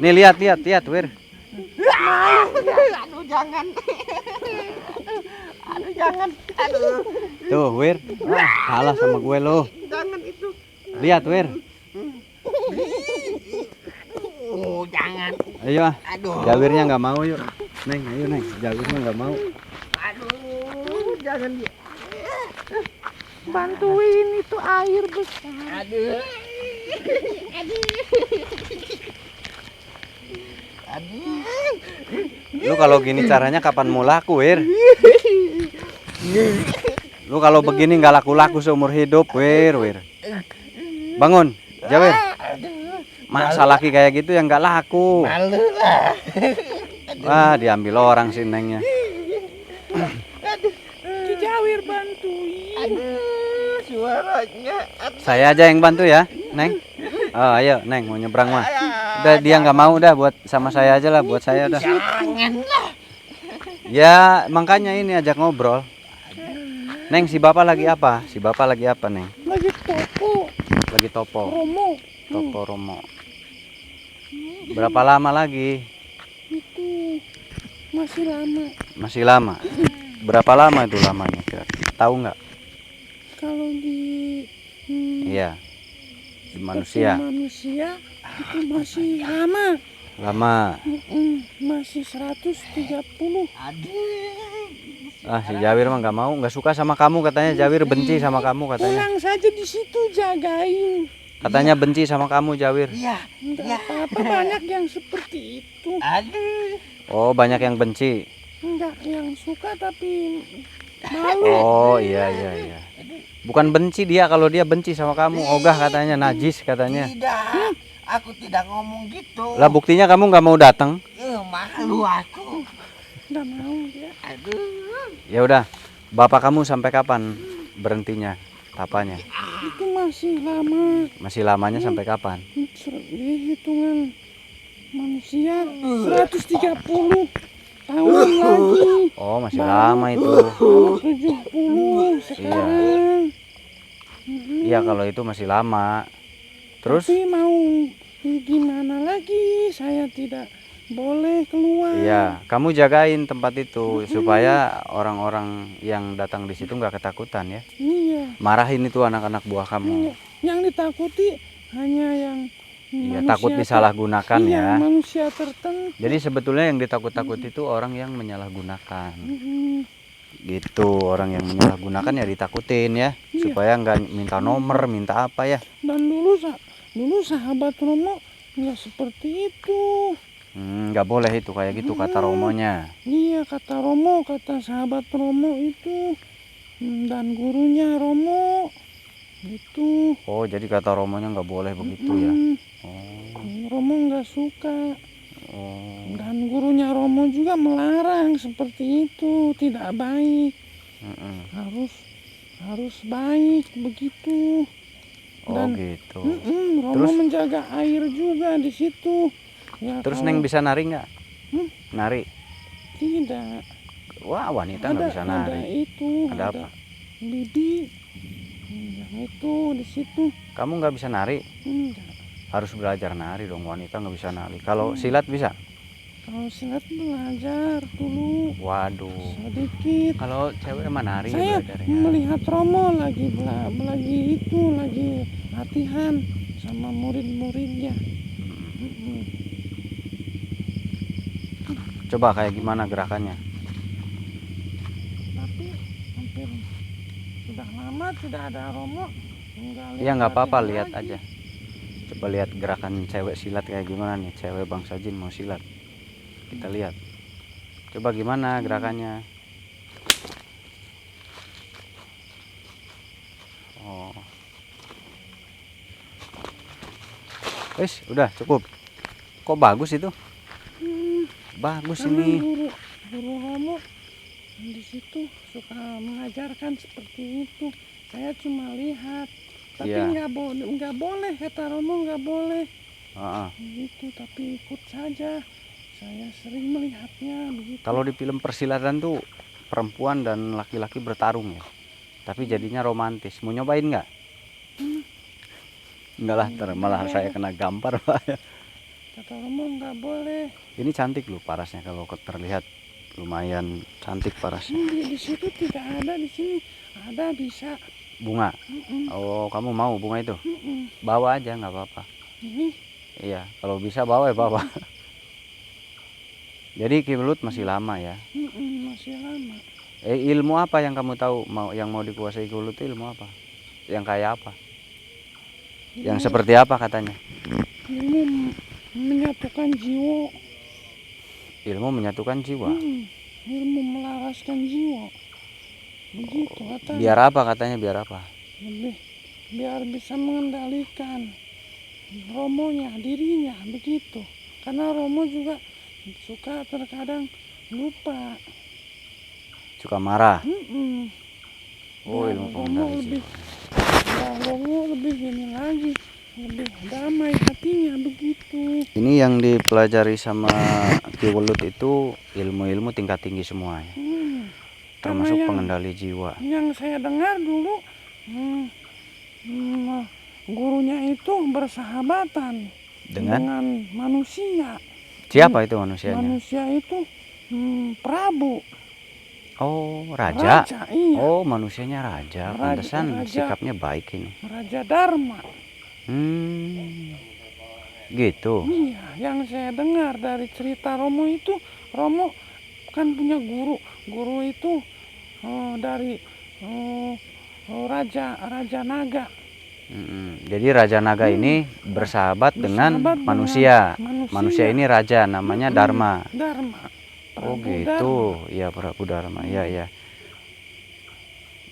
Nih lihat Wir. Aduh jangan. Aduh jangan. Aduh Tuh Wir, kalah sama gue lo. jangan itu. Lihat Wir. Oh, jangan. Ayo Aduh. Jawirnya nggak mau yuk. Neng, ayo Neng. Jawirnya nggak mau. Aduh, jangan. Bantuin itu air besar. Aduh. Aduh. Lu kalau gini caranya kapan mau laku Wir? Lu kalau begini nggak laku-laku seumur hidup Wir. Bangun, Jawir. Masa laki kayak gitu yang nggak laku. Malu lah. Wah, diambil orang sih Nengnya. Ki Jawir bantuin. Aduh, suaranya. Saya aja yang bantu ya, Neng. Oh, ayo Neng mau nyebrang mah. Udah dia nggak mau dah, buat sama saya aja lah, buat saya udah. Jangan lah. Ya makanya ini ajak ngobrol. Neng, si bapak lagi apa? Si bapak lagi apa Neng? Lagi toko Lagi topo. Romo. Toko Romo. Berapa lama lagi? Itu masih lama. Masih lama. Berapa lama itu lamanya? Tahu nggak? Kalau di Iya. Di seperti manusia. manusia itu masih lama. Lama. Masih 130. Aduh. Ah, si Jawir mah nggak mau, nggak suka sama kamu katanya. Jawir benci sama kamu katanya. Pulang saja di situ jagain. Katanya benci sama kamu Jawir. Iya. Enggak apa-apa, banyak yang seperti itu. Aduh. Oh, banyak yang benci. Enggak yang suka tapi malu. Oh, iya. Bukan benci dia, kalau dia benci sama kamu. Ogah katanya, najis katanya. Tidak. Aku tidak ngomong gitu. Lah buktinya kamu nggak mau datang. Malu aku. Enggak mau dia. Aduh. Ya udah, bapak kamu sampai kapan berhentinya tapanya? Itu masih lama. Masih lamanya sampai kapan? Di hitungan manusia 130 tahun lagi. Oh, masih lama itu. 70 sekarang. Iya, kalau itu masih lama. Terus? Tapi mau gimana lagi? Saya tidak boleh keluar. Iya, kamu jagain tempat itu supaya orang-orang yang datang di situ nggak ketakutan ya. Iya. Marahin itu anak-anak buah kamu. Yang ditakuti hanya yang Iya, manusia takut disalahgunakan iya, ya. manusia tertentu. Jadi sebetulnya yang ditakut-takut itu orang yang menyalahgunakan. Mm, Gitu, orang yang menyalahgunakan ya ditakutin ya, Iya. supaya nggak minta nomor, minta apa ya. Dan dulu sahabat Romo nggak seperti itu. Nggak boleh itu kayak gitu kata Romonya. Iya, kata Romo, kata sahabat Romo itu. Dan gurunya Romo itu. Oh, jadi kata Romonya nggak boleh begitu ya. Oh, Romo nggak suka. oh. Dan gurunya Romo juga melarang seperti itu, tidak baik. Mm-mm. Harus baik begitu. Oh Dan gitu. Romo Terus? menjaga air juga di situ. Ya, Terus kalau Neng bisa nari nggak? Hmm? Nari? tidak Wah, wanita nggak bisa ada nari. itu, Ada apa? Bibi. Yang itu di situ. Kamu nggak bisa nari? Enggak. Harus belajar nari dong, wanita nggak bisa nari. Kalau silat bisa? Kalau silat belajar dulu Waduh. sedikit. Kalau cewek mah nari Saya belajarnya. melihat Romo lagi lagi latihan sama murid-muridnya. Mm-mm. Coba kayak gimana gerakannya? Tapi hampir sudah lama tidak ada Romo. Iya nggak apa-apa, latihan lihat lagi. aja. Coba lihat gerakan cewek silat kayak gimana nih, cewek bangsa jin mau silat. Kita lihat. Coba gimana gerakannya? Oh. Wes, udah cukup. Kok bagus itu? Hmm, Bagus karena ini. guru Romo di situ suka mengajarkan seperti itu. Saya cuma lihat, tapi Iya. nggak boleh kata Romo, nggak boleh Heeh. begitu, tapi ikut saja. Saya sering melihatnya begitu. Kalau di film persilatan tuh perempuan dan laki-laki bertarung ya, tapi jadinya romantis. Mau nyobain nggak? Hmm, Enggak lah, ntar malah saya kena gampar Pak. kata Romo nggak boleh. Ini cantik loh parasnya, kalau terlihat lumayan cantik parasnya. Di situ tidak ada, di sini ada bisa. Bunga. Mm-mm, Oh, kamu mau bunga itu? mm-mm. Bawa aja nggak apa-apa. Ini Iya, kalau bisa bawa ya bawa. Jadi Ki Belut masih lama ya. masih lama. Ilmu apa yang kamu tahu yang mau dikuasai Ki Belut itu ilmu apa? Yang kayak apa? Yang seperti apa katanya? Ilmu menyatukan jiwa. Ilmu menyatukan jiwa. Ilmu melaraskan jiwa. Begitu katanya. Biar apa katanya? Biar apa? Biar bisa mengendalikan Romonya, dirinya begitu. Karena Romo juga suka terkadang lupa. Suka marah. Oh, Biar ilmu Romo pengendali lebih, jiwa. biar Romo lebih ini lagi, lebih damai hatinya begitu. Ini yang dipelajari sama Ki Belut itu ilmu-ilmu tingkat tinggi semua ya. Termasuk pengendali jiwa. Yang saya dengar dulu gurunya itu bersahabatan dengan manusia. Siapa itu manusianya? Manusia itu Prabu. Oh, raja. Iya. Oh, manusianya raja. Pantesan raja. sikapnya baik ini. Raja Dharma. Gitu. Iya, yang saya dengar dari cerita Romo itu, Romo kan punya guru. Guru itu dari Raja Naga. Jadi Raja Naga ini bersahabat dengan manusia. Manusia ini raja, namanya Dharma. Oh gitu, ya Prabu Dharma, ya.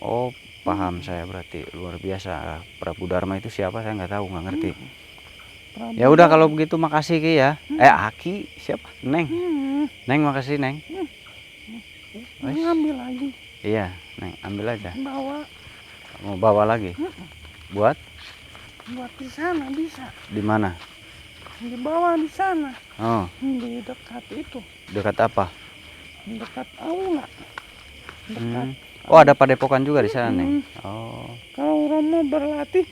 Oh paham saya, berarti luar biasa. Prabu Dharma itu siapa saya nggak tahu, nggak ngerti. Ya udah kalau begitu makasih Ki ya. Aki siapa? Neng. Neng makasih Neng. Ambil lagi. Iya Neng, ambil aja. Bawa. Mau bawa lagi? Buat di sana bisa. Di mana? Di bawah di sana. Oh. Di dekat itu. Dekat apa? Dekat aula. Dekat. Oh ada padepokan juga di sana Neng. Oh. Kalau Romo berlatih,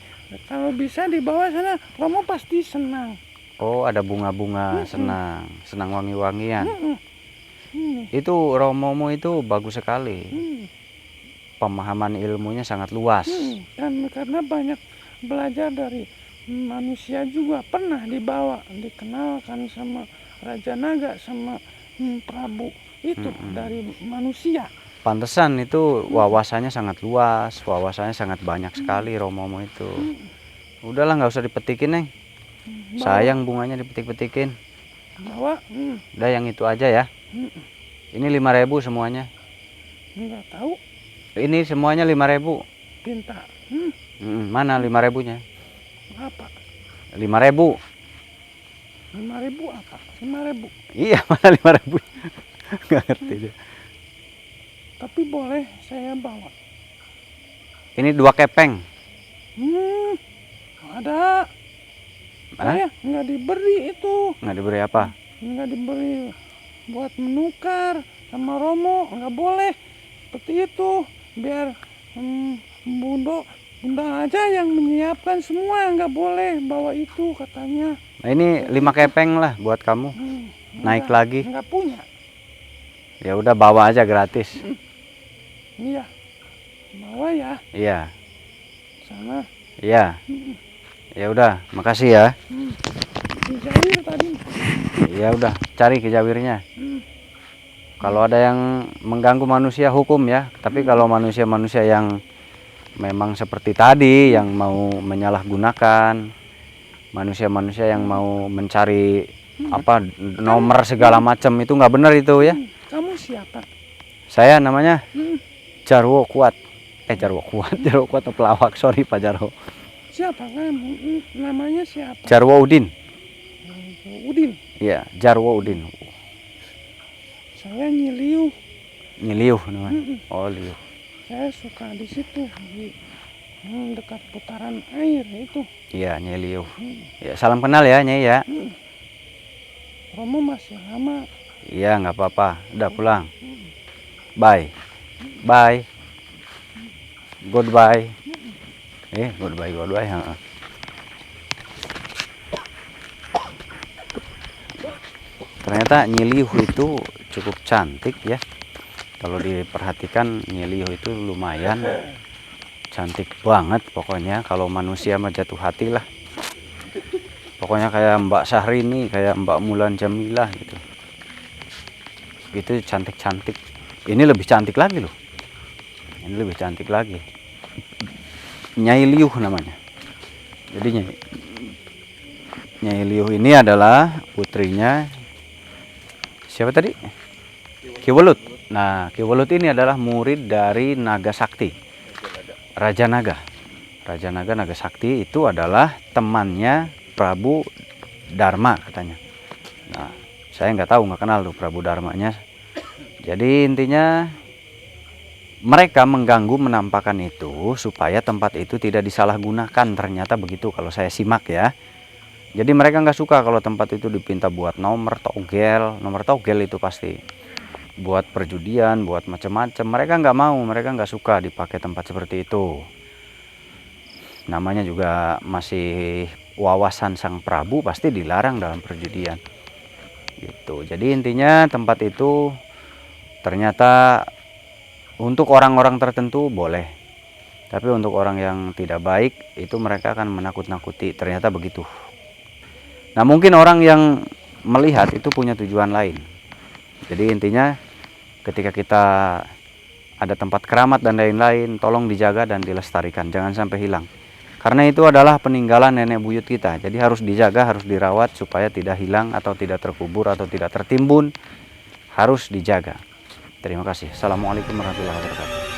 kalau bisa di bawah sana, Romo pasti senang. Oh ada bunga-bunga, senang wangi-wangian. Itu Romomu itu bagus sekali. Pemahaman ilmunya sangat luas. Karena banyak belajar dari manusia juga, pernah dibawa, dikenalkan sama Raja Naga, sama Prabu itu dari manusia. Pantesan itu wawasannya sangat luas, wawasannya sangat banyak sekali Romomu itu. Udahlah nggak usah dipetikin Neng. Sayang bunganya dipetik-petikin. Bawa. Udah yang itu aja ya. Ini 5.000 semuanya. Enggak tahu. Ini semuanya 5.000. Pintar. Mana 5.000-nya? Apa? 5.000. 5.000 apa? 5.000. Iya, mana 5.000? Nggak ngerti dia. Tapi boleh saya bawa. Ini 2 kepeng. Ada. Saya nggak diberi itu. Nggak diberi apa? Nggak diberi buat menukar sama Romo, nggak boleh seperti itu. Biar Bunda aja yang menyiapkan semua, nggak boleh bawa itu katanya. Nah ini 5 kepeng lah buat kamu. Naik lagi. Nggak punya. Ya udah bawa aja gratis. Iya. Bawa ya. Iya. Sana. Iya. Ya udah, makasih ya. Dijawir tadi. Ya udah, cari kejawirnya. Kalau ada yang mengganggu manusia hukum ya. Tapi kalau manusia-manusia yang memang seperti tadi, yang mau menyalahgunakan, manusia-manusia yang mau mencari apa nomor segala macam, itu nggak benar itu ya. Kamu siapa? Saya namanya Jarwo Kuat. Jarwo Kuat atau pelawak, sorry Pak Jarwo. Siapa kamu? Namanya siapa? Jarwo Udin. Udin. Iya, Jarwo Udin. Saya Nyiliu. Nyiliuh namanya. Oh, liuh. Saya suka di situ di dekat putaran air itu. Iya, Nyiliuh. Ya, salam kenal ya, Nyai ya. Romo masih lama. Iya, nggak apa-apa. Udah pulang. Bye. Bye. Goodbye. Goodbye. Ha. Ternyata Nyiliuh itu cukup cantik ya. Kalau diperhatikan Nyiliuh itu lumayan cantik banget pokoknya. Kalau manusia mah jatuh hati lah. Pokoknya kayak Mbak Syahrini, kayak Mbak Mulan Jamilah gitu. Itu cantik-cantik. Ini lebih cantik lagi loh. Ini lebih cantik lagi. Nyai Liuh namanya. Jadi Nyai Liuh ini adalah putrinya siapa tadi? Ki Welut. Nah, Ki Welut ini adalah murid dari Naga Sakti. Raja Naga. Raja Naga Naga Sakti itu adalah temannya Prabu Dharma katanya. Nah, saya nggak tahu, nggak kenal tuh Prabu Dharmanya. Jadi intinya mereka mengganggu menampakkan itu supaya tempat itu tidak disalahgunakan. Ternyata begitu kalau saya simak ya. Jadi mereka nggak suka kalau tempat itu dipinta buat nomor togel itu pasti buat perjudian, buat macam-macam. Mereka nggak mau, mereka nggak suka dipakai tempat seperti itu. Namanya juga masih wawasan sang Prabu, pasti dilarang dalam perjudian. Gitu. Jadi intinya tempat itu ternyata untuk orang-orang tertentu boleh, tapi untuk orang yang tidak baik itu mereka akan menakut-nakuti. Ternyata begitu. Nah, mungkin orang yang melihat itu punya tujuan lain. Jadi intinya ketika kita ada tempat keramat dan lain-lain, tolong dijaga dan dilestarikan, jangan sampai hilang. Karena itu adalah peninggalan nenek buyut kita. Jadi harus dijaga, harus dirawat supaya tidak hilang atau tidak terkubur atau tidak tertimbun. Harus dijaga. Terima kasih. Assalamualaikum warahmatullahi wabarakatuh.